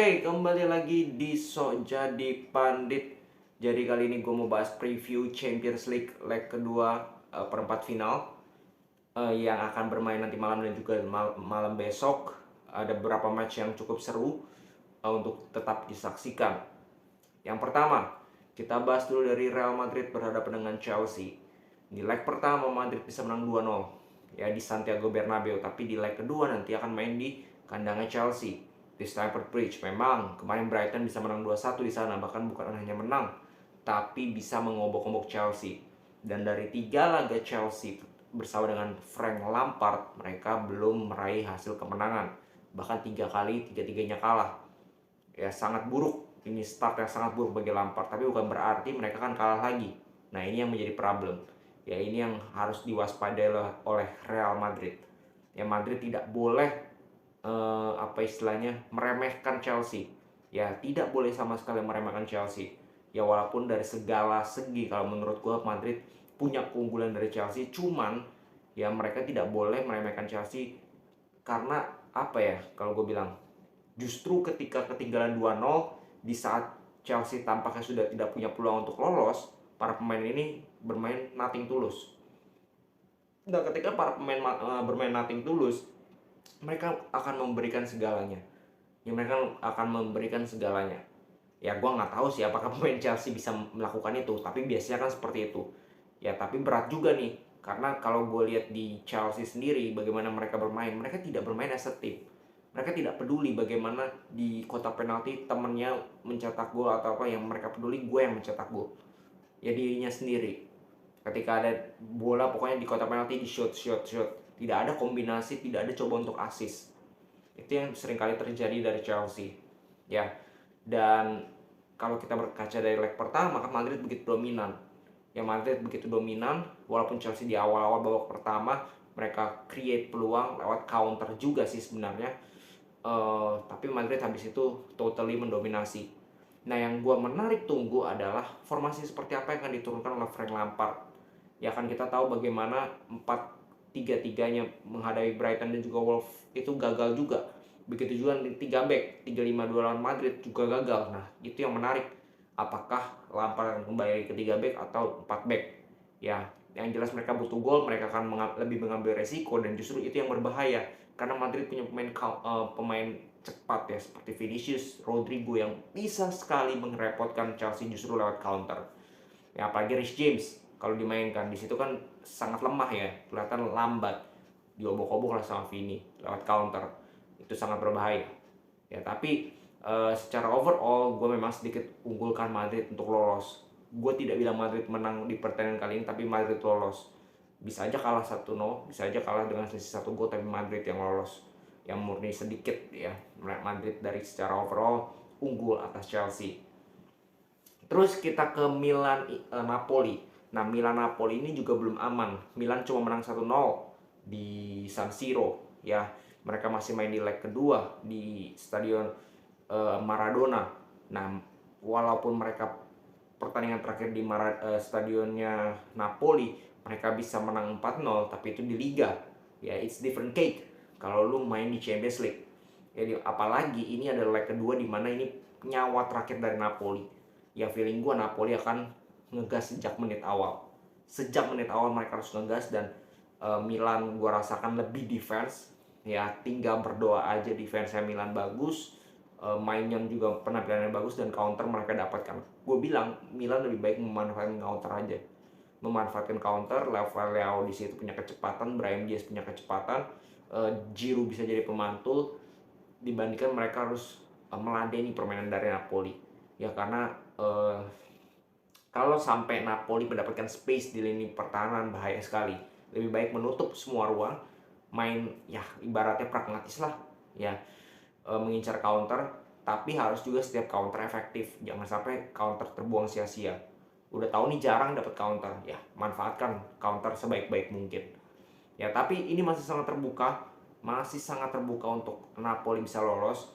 Oke, kembali lagi di Sok Jadi Pandit. Jadi kali ini gue mau bahas preview Champions League leg kedua perempat final yang akan bermain nanti malam dan juga malam besok. Ada beberapa match yang cukup seru untuk tetap disaksikan. Yang pertama, kita bahas dulu dari Real Madrid berhadapan dengan Chelsea. Di leg pertama Madrid bisa menang 2-0 ya di Santiago Bernabeu, tapi di leg kedua nanti akan main di kandangnya Chelsea di Stamford Bridge. Memang kemarin Brighton bisa menang 2-1 di sana, bahkan bukan hanya menang tapi bisa mengobok-obok Chelsea. Dan dari 3 laga Chelsea bersama dengan Frank Lampard, mereka belum meraih hasil kemenangan. Bahkan 3 kali, tiga-tiganya kalah. Ya sangat buruk, ini start yang sangat buruk bagi Lampard, tapi bukan berarti mereka kan kalah lagi. Nah ini yang menjadi problem. Ya ini yang harus diwaspadai oleh Real Madrid. Ya Madrid tidak boleh meremehkan Chelsea. Ya tidak boleh sama sekali meremehkan Chelsea. Ya walaupun dari segala segi kalau menurut gue Madrid punya keunggulan dari Chelsea, cuman ya mereka tidak boleh meremehkan Chelsea karena apa ya kalau gue bilang, justru ketika ketinggalan 2-0 di saat Chelsea tampaknya sudah tidak punya peluang untuk lolos, para pemain ini bermain nothing tulus. Dan ketika para pemain bermain nothing tulus, mereka akan memberikan segalanya. Ya mereka akan memberikan segalanya. Ya gue nggak tahu sih apakah pemain Chelsea bisa melakukan itu, tapi biasanya kan seperti itu. Ya tapi berat juga nih, karena kalau gue lihat di Chelsea sendiri bagaimana mereka bermain, mereka tidak bermain as a team. Mereka tidak peduli bagaimana di kotak penalti temennya mencetak gol atau apa, yang mereka peduli gue yang mencetak gol. Ya dirinya sendiri. Ketika ada bola pokoknya di kotak penalti di shoot. Tidak ada kombinasi, tidak ada coba untuk assist. Itu yang seringkali terjadi dari Chelsea. Ya. Dan kalau kita berkaca dari leg pertama, Madrid begitu dominan. Ya Madrid begitu dominan, walaupun Chelsea di awal-awal babak pertama mereka create peluang lewat counter juga sih sebenarnya. Tapi Madrid habis itu totally mendominasi. Nah yang gue menarik tunggu adalah formasi seperti apa yang akan diturunkan oleh Frank Lampard. Ya kan kita tahu bagaimana 4-3-3-nya menghadapi Brighton dan juga Wolves itu gagal juga. Begitu juga di 3 back, 3-5-2 lawan Madrid juga gagal. Nah itu yang menarik. Apakah Lampard akan kembali ke 3 back atau 4 back? Ya yang jelas mereka butuh gol, mereka akan lebih mengambil resiko, dan justru itu yang berbahaya. Karena Madrid punya pemain cepat ya seperti Vinicius, Rodrigo yang bisa sekali merepotkan Chelsea justru lewat counter. Ya apalagi Rhys James kalau dimainkan di situ kan sangat lemah ya, kelihatan lambat, diobok-obok lah sama Vini lewat counter. Itu sangat berbahaya. Ya tapi secara overall gue memang sedikit unggulkan Madrid untuk lolos. Gue tidak bilang Madrid menang di pertandingan kali ini, tapi Madrid lolos. Bisa aja kalah 1-0, bisa aja kalah dengan selisih 1 gol, tapi Madrid yang lolos. Yang murni sedikit ya, Madrid dari secara overall unggul atas Chelsea. Terus kita ke Milan Napoli. Nah Milan Napoli ini juga belum aman. Milan cuma menang 1-0 di San Siro ya. Mereka masih main di leg kedua di stadion Maradona. Nah walaupun mereka pertandingan terakhir di stadionnya Napoli mereka bisa menang 4-0, tapi itu di Liga. Ya it's different cake kalau lu main di Champions League. Jadi apalagi ini adalah leg kedua di mana ini nyawa terakhir dari Napoli. Ya feeling gue Napoli akan ngegas sejak menit awal. Sejak menit awal mereka harus ngegas, dan Milan gue rasakan lebih defense. Ya tinggal berdoa aja defense-nya Milan bagus, mainnya juga penampilannya bagus, dan counter mereka dapatkan. Gue bilang Milan lebih baik memanfaatkan counter aja. Memanfaatkan counter, Leao di situ punya kecepatan, Brahim Diaz punya kecepatan, Giroud bisa jadi pemantul, dibandingkan mereka harus meladeni permainan dari Napoli. Ya karena kalau sampai Napoli mendapatkan space di lini pertahanan bahaya sekali. Lebih baik menutup semua ruang, main ya ibaratnya pragmatis lah ya, mengincar counter, tapi harus juga setiap counter efektif. Jangan sampai counter terbuang sia-sia. Udah tahu nih jarang dapat counter, ya manfaatkan counter sebaik-baik mungkin. Ya tapi ini masih sangat terbuka untuk Napoli bisa lolos.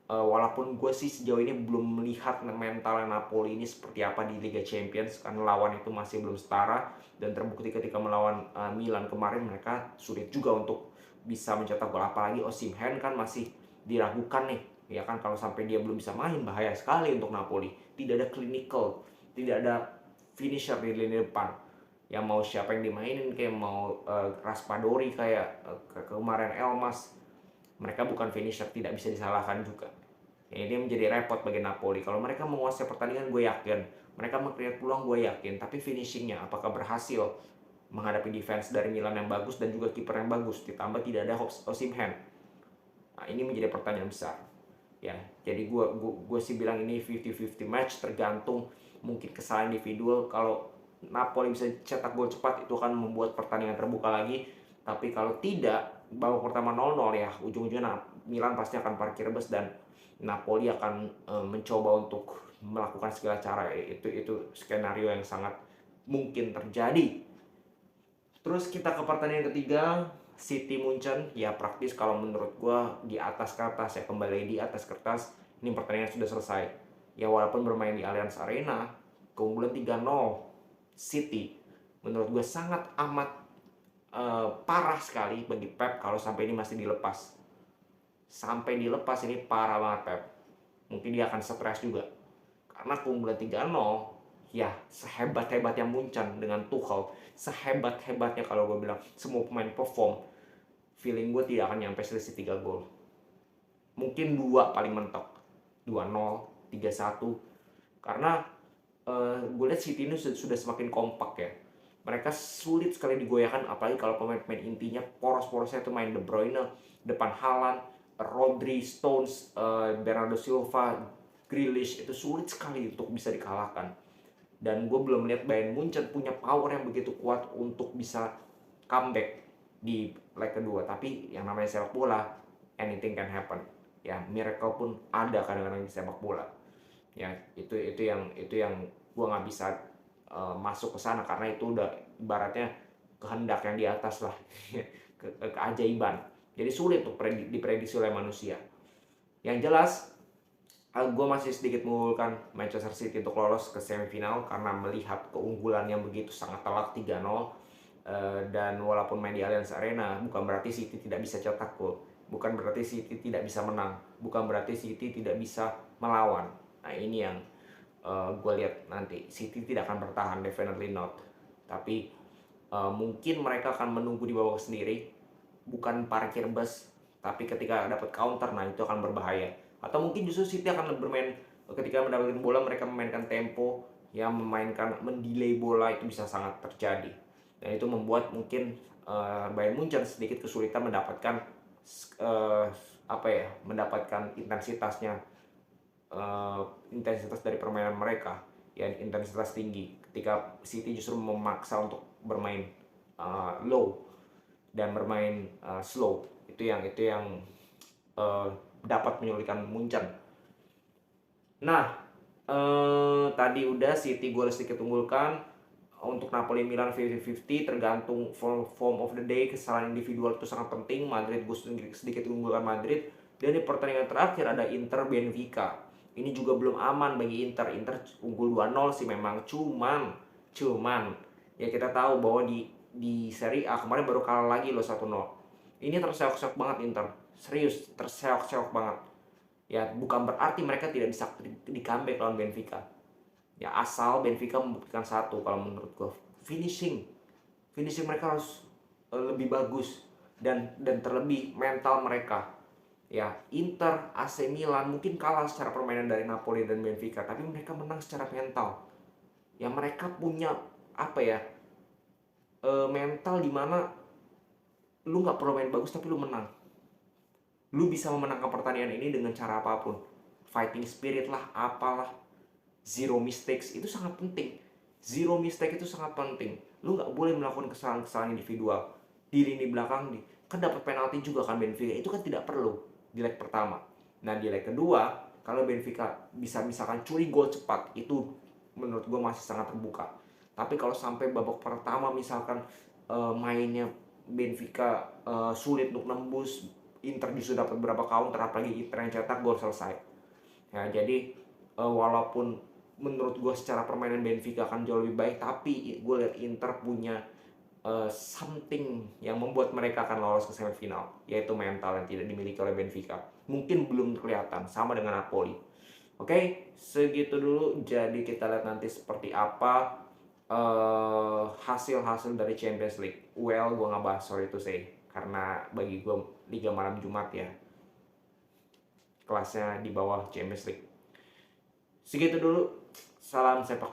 Walaupun gue sih sejauh ini belum melihat mental Napoli ini seperti apa di Liga Champions, karena lawan itu masih belum setara, dan terbukti ketika melawan Milan kemarin mereka sulit juga untuk bisa mencetak gol. Apalagi Osimhen kan masih diragukan nih Ya kan, kalau sampai dia belum bisa main, bahaya sekali untuk Napoli. Tidak ada clinical, tidak ada finisher di lini depan. Ya mau siapa yang dimainin, kayak mau Raspadori kayak kemarin Elmas, mereka bukan finisher, tidak bisa disalahkan juga. Ya, ini menjadi repot bagi Napoli. Kalau mereka menguasai pertandingan, gue yakin mereka mengkreat peluang, gue yakin. Tapi finishingnya apakah berhasil menghadapi defense dari Milan yang bagus dan juga kiper yang bagus, ditambah tidak ada Osimhen. Nah, ini menjadi pertanyaan besar. Ya, jadi gue sih bilang ini 50-50 match, tergantung mungkin kesalahan individual. Kalau Napoli bisa cetak gol cepat, itu akan membuat pertandingan terbuka lagi. Tapi kalau tidak, babak pertama 0-0, ya ujung-ujungnya Milan pasti akan parkir bus dan Napoli akan mencoba untuk melakukan segala cara. Itu skenario yang sangat mungkin terjadi. Terus kita ke pertandingan ketiga, City Munchen. Ya praktis kalau menurut gue di atas kertas, ya kembali di atas kertas. Ini pertandingan sudah selesai. Ya walaupun bermain di Allianz Arena, keunggulan 3-0 City menurut gue sangat amat parah sekali bagi Pep kalau sampai ini masih dilepas. Sampai dilepas ini parah banget Pep. Mungkin dia akan stres juga. Karena keunggulan 3-0, ya sehebat-hebatnya Munchen dengan Tuchel, sehebat-hebatnya kalau gue bilang semua pemain perform, feeling gue tidak akan nyampe selisih 3 gol. Mungkin 2 paling mentok, 2-0, 3-1. Karena gue lihat City ini sudah semakin kompak ya. Mereka sulit sekali digoyahkan, apalagi kalau pemain-pemain intinya poros-porosnya itu main De Bruyne, depan Haaland, Rodri, Stones, Bernardo Silva, Grealish, itu sulit sekali untuk bisa dikalahkan. Dan gue belum lihat Bayern Munchen punya power yang begitu kuat untuk bisa comeback di leg kedua. Tapi yang namanya sepak bola, anything can happen. Ya miracle pun ada kadang-kadang di sepak bola. Ya itu yang gue nggak bisa masuk ke sana, karena itu udah ibaratnya kehendak yang di atas lah. Keajaiban. Jadi sulit untuk diprediksi oleh manusia. Yang jelas gue masih sedikit mengunggulkan Manchester City untuk lolos ke semifinal karena melihat keunggulan yang begitu sangat telak 3-0. Dan walaupun main di Allianz Arena, bukan berarti City tidak bisa cetak gol, bukan berarti City tidak bisa menang, bukan berarti City tidak bisa melawan. Nah ini yang gue lihat nanti. City tidak akan bertahan, definitely not. Tapi mungkin mereka akan menunggu di babak sendiri, bukan parkir bus, tapi ketika dapat counter, nah itu akan berbahaya. Atau mungkin justru City akan bermain ketika mendapatkan bola, mereka memainkan tempo, yang mendelay bola, itu bisa sangat terjadi. Dan itu membuat mungkin Bayern Munchen sedikit kesulitan mendapatkan mendapatkan intensitas dari permainan mereka, ya intensitas tinggi, ketika City justru memaksa untuk bermain low dan bermain slow. Itu yang dapat menyulitkan Munchen. Nah, tadi udah City gue sedikit unggulkan. Untuk Napoli Milan 50-50, tergantung form of the day. Kesalahan individual itu sangat penting. Madrid gue sedikit unggulkan Madrid. Dan di pertandingan terakhir ada Inter Benfica. Ini juga belum aman bagi Inter. Inter unggul 2-0 sih memang, cuman ya kita tahu bahwa di Serie A kemarin baru kalah lagi loh 1-0. Ini terseok-seok banget Inter. Serius, terseok-seok banget. Ya bukan berarti mereka tidak bisa di comeback lawan Benfica. Ya asal Benfica membuktikan satu kalau menurut gue, finishing mereka harus lebih bagus, dan terlebih mental mereka. Ya Inter, AC Milan mungkin kalah secara permainan dari Napoli dan Benfica, tapi mereka menang secara mental. Ya mereka punya mental dimana lu nggak perlu main bagus tapi lu menang. Lu bisa memenangkan pertandingan ini dengan cara apapun, fighting spirit lah, apalah. Zero mistakes itu sangat penting. Zero mistake itu sangat penting. Lu nggak boleh melakukan kesalahan-kesalahan individual. Di lini belakang kan dapat penalti juga kan Benfica, itu kan tidak perlu di leg pertama. Nah di leg kedua, kalau Benfica bisa misalkan curi gol cepat, itu menurut gue masih sangat terbuka. Tapi kalau sampai babak pertama misalkan mainnya Benfica sulit untuk nembus, Inter justru dapat beberapa counter, apalagi Inter yang cetak gol, selesai. Ya jadi walaupun menurut gue secara permainan Benfica akan jauh lebih baik, tapi gue lihat Inter punya something yang membuat mereka akan lolos ke semifinal, yaitu mental yang tidak dimiliki oleh Benfica. Mungkin belum kelihatan, sama dengan Napoli. Oke, segitu dulu. Jadi kita lihat nanti seperti apa hasil-hasil dari Champions League. Well, gue nggak bahas, sorry to say, karena bagi gue Liga Malam Jumat ya kelasnya di bawah Champions League. Segitu dulu. Salam sepak